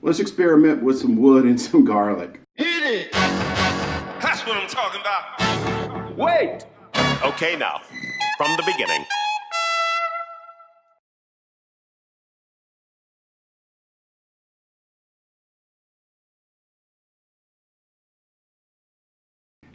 let's experiment with some wood and some garlic. Hit it! That's what I'm talking about. Wait! Okay, now, from the beginning.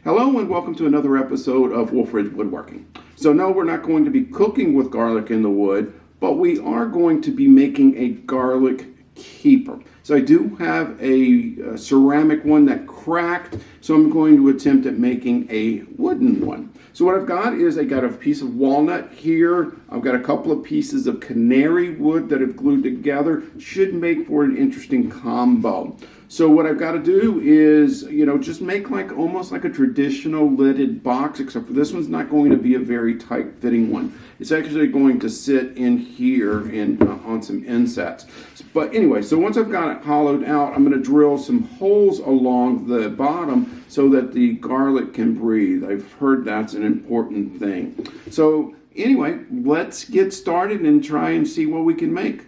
Hello and welcome to another episode of Wolf Ridge Woodworking. So no, we're not going to be cooking with garlic in the wood, but we are going to be making a garlic keeper. So I do have a ceramic one that cracked, so I'm going to attempt at making a wooden one. So what I've got is I got a piece of walnut here. I've got a couple of pieces of canary wood that I've glued together. Should make for an interesting combo. So what I've got to do is, just make like almost like a traditional lidded box, except for this one's not going to be a very tight fitting one. It's actually going to sit in here and on some insets. But anyway, so once I've got it hollowed out, I'm going to drill some holes along the bottom so that the garlic can breathe. I've heard that's an important thing. So anyway, let's get started and try and see what we can make.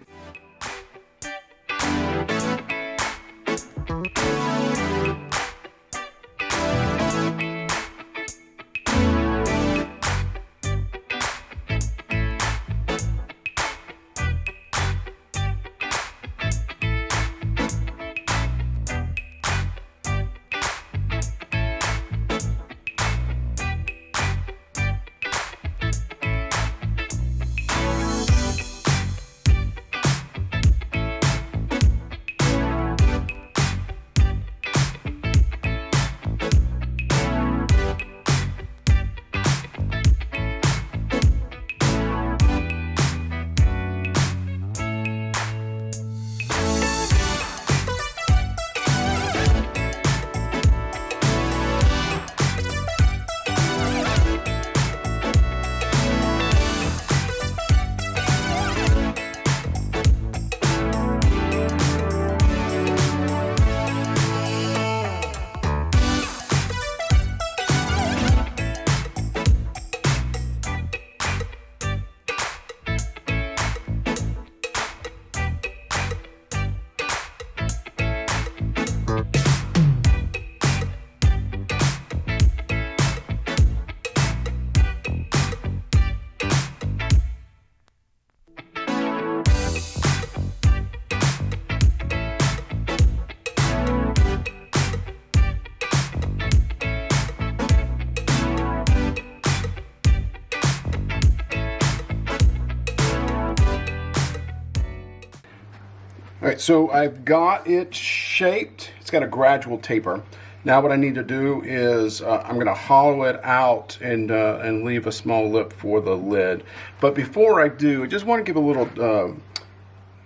All right, so I've got it shaped. It's got a gradual taper. Now what I need to do is I'm going to hollow it out and leave a small lip for the lid. But before I do, I just want to give a little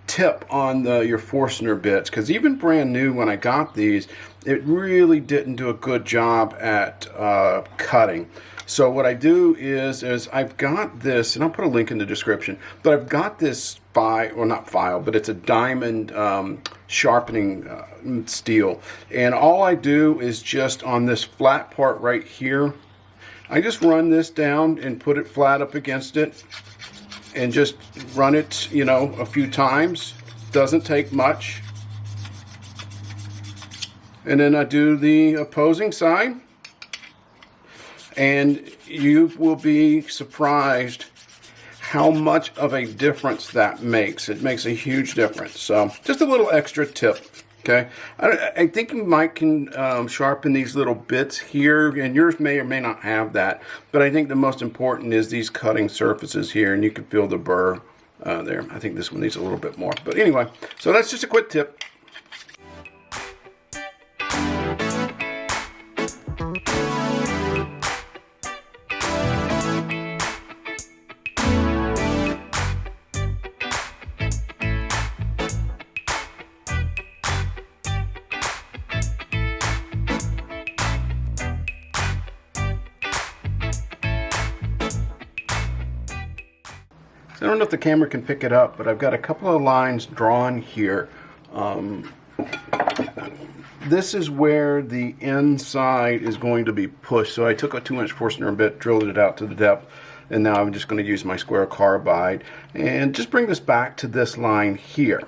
tip on your Forstner bits, because even brand new when I got these, it really didn't do a good job at cutting. So what I do is I've got this, and I'll put a link in the description, but I've got this not file, but it's a diamond sharpening steel. And all I do is just on this flat part right here, I just run this down and put it flat up against it and just run it, a few times. Doesn't take much. And then I do the opposing side. And you will be surprised how much of a difference that makes. It makes a huge difference. So just a little extra tip, okay? I think you might can sharpen these little bits here, and yours may or may not have that, but I think the most important is these cutting surfaces here, and you can feel the burr there. I think this one needs a little bit more. But anyway, so that's just a quick tip. So I don't know if the camera can pick it up, but I've got a couple of lines drawn here. This is where the inside is going to be pushed. So I took a 2-inch Forstner bit, drilled it out to the depth, and now I'm just going to use my square carbide and just bring this back to this line here.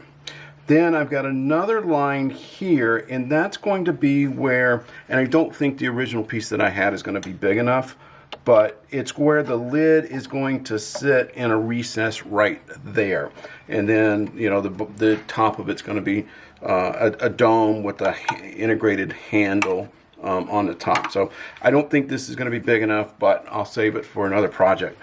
Then I've got another line here, and that's going to be where, and I don't think the original piece that I had is going to be big enough, but it's where the lid is going to sit in a recess right there. And then, you know, the top of it's going to be a dome with a integrated handle on the top. So I don't think this is going to be big enough, but I'll save it for another project.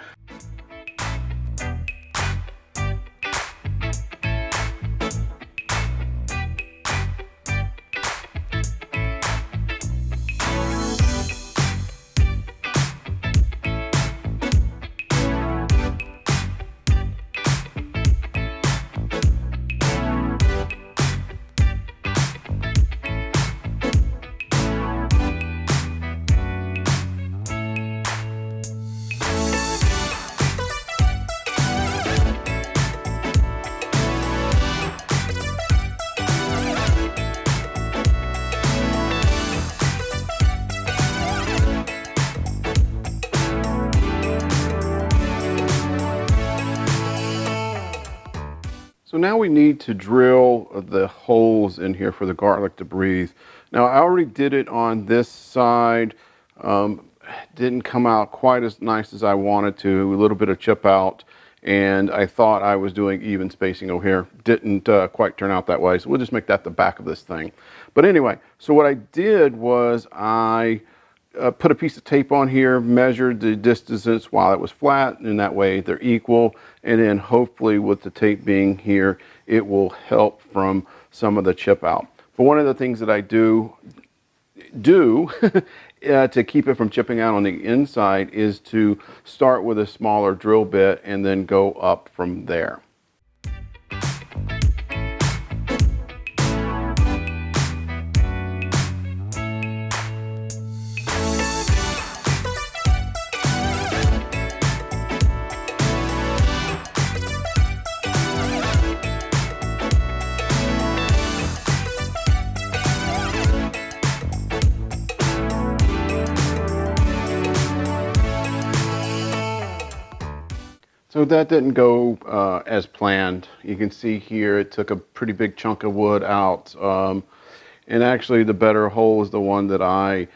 So now we need to drill the holes in here for the garlic to breathe. Now I already did it on this side. Didn't come out quite as nice as I wanted to. A little bit of chip out, and I thought I was doing even spacing over here. Didn't quite turn out that way, so we'll just make that the back of this thing. But anyway, so what I did was I put a piece of tape on here, measured the distance while it was flat, and that way they're equal. And then hopefully with the tape being here, it will help from some of the chip out. But one of the things that I do to keep it from chipping out on the inside is to start with a smaller drill bit and then go up from there. So that didn't go as planned. You can see here it took a pretty big chunk of wood out. And actually the better hole is the one that I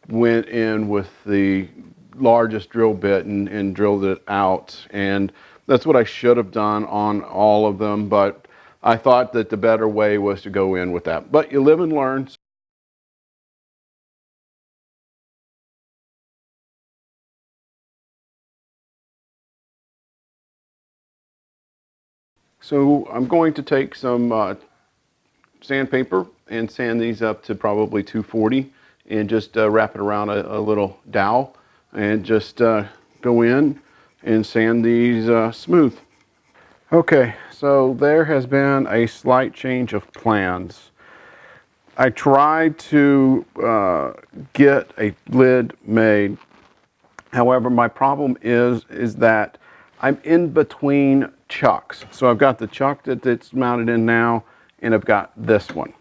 went in with the largest drill bit and drilled it out. And that's what I should have done on all of them, but I thought that the better way was to go in with that. But you live and learn. So I'm going to take some sandpaper and sand these up to probably 240 and just wrap it around a little dowel and just go in and sand these smooth. Okay, so there has been a slight change of plans. I tried to get a lid made. However, my problem is that I'm in between chucks. So I've got the chuck that's mounted in now, and I've got this one.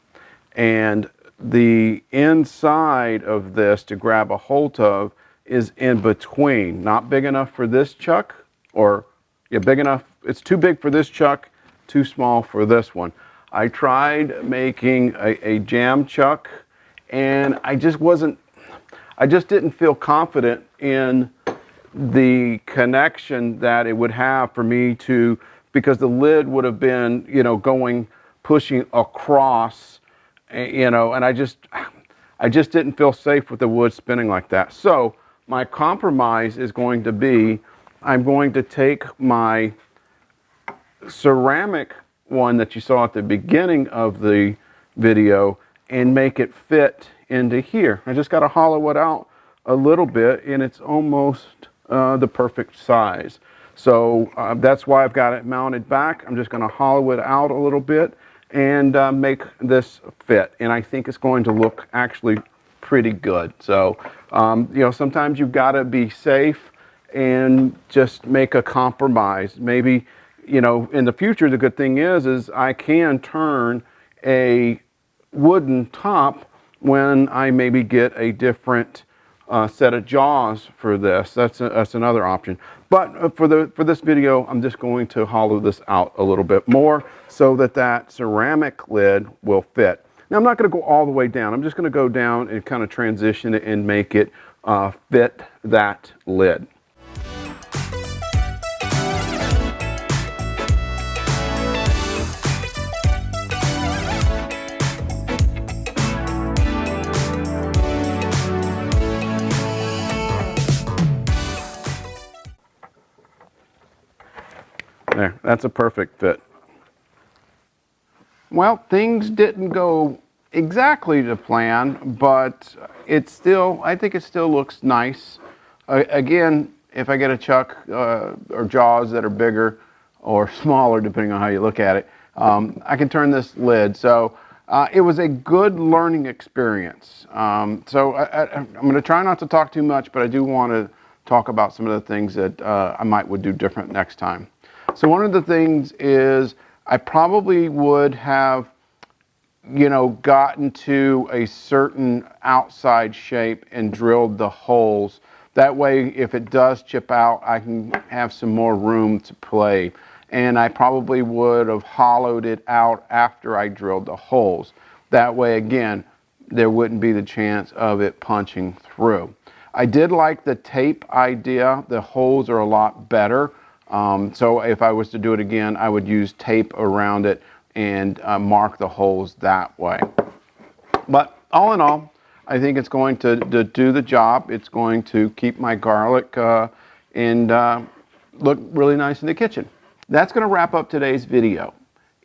And the inside of this to grab a hold of is in between. Not big enough for this chuck, or yeah, big enough. It's too big for this chuck, too small for this one. I tried making a jam chuck, and I just didn't feel confident in the connection that it would have for me to, because the lid would have been, you know, pushing across, you know, and I just didn't feel safe with the wood spinning like that. So my compromise is going to be, I'm going to take my ceramic one that you saw at the beginning of the video and make it fit into here. I just got to hollow it out a little bit, and it's almost the perfect size. So that's why I've got it mounted back. I'm just going to hollow it out a little bit and make this fit. And I think it's going to look actually pretty good. So, you know, sometimes you've got to be safe and just make a compromise. Maybe, you know, in the future, the good thing is I can turn a wooden top when I maybe get a different set of jaws for this. That's another option. But for this video, I'm just going to hollow this out a little bit more so that that ceramic lid will fit. Now I'm not going to go all the way down. I'm just going to go down and kind of transition it and make it fit that lid. There, that's a perfect fit. Well, things didn't go exactly to plan, but I think it still looks nice. Again, if I get a chuck or jaws that are bigger or smaller, depending on how you look at it, I can turn this lid. So it was a good learning experience. So I'm going to try not to talk too much, but I do want to talk about some of the things that I would do different next time. So one of the things is I probably would have, gotten to a certain outside shape and drilled the holes. That way, if it does chip out, I can have some more room to play. And I probably would have hollowed it out after I drilled the holes. That way, again, there wouldn't be the chance of it punching through. I did like the tape idea. The holes are a lot better. So if I was to do it again, I would use tape around it and mark the holes that way. But all in all, I think it's going to do the job. It's going to keep my garlic and look really nice in the kitchen. That's going to wrap up today's video.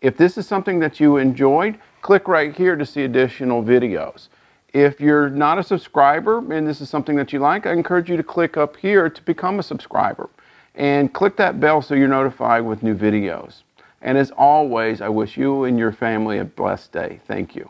If this is something that you enjoyed, click right here to see additional videos. If you're not a subscriber and this is something that you like, I encourage you to click up here to become a subscriber. And click that bell so you're notified with new videos. And as always, I wish you and your family a blessed day. Thank you.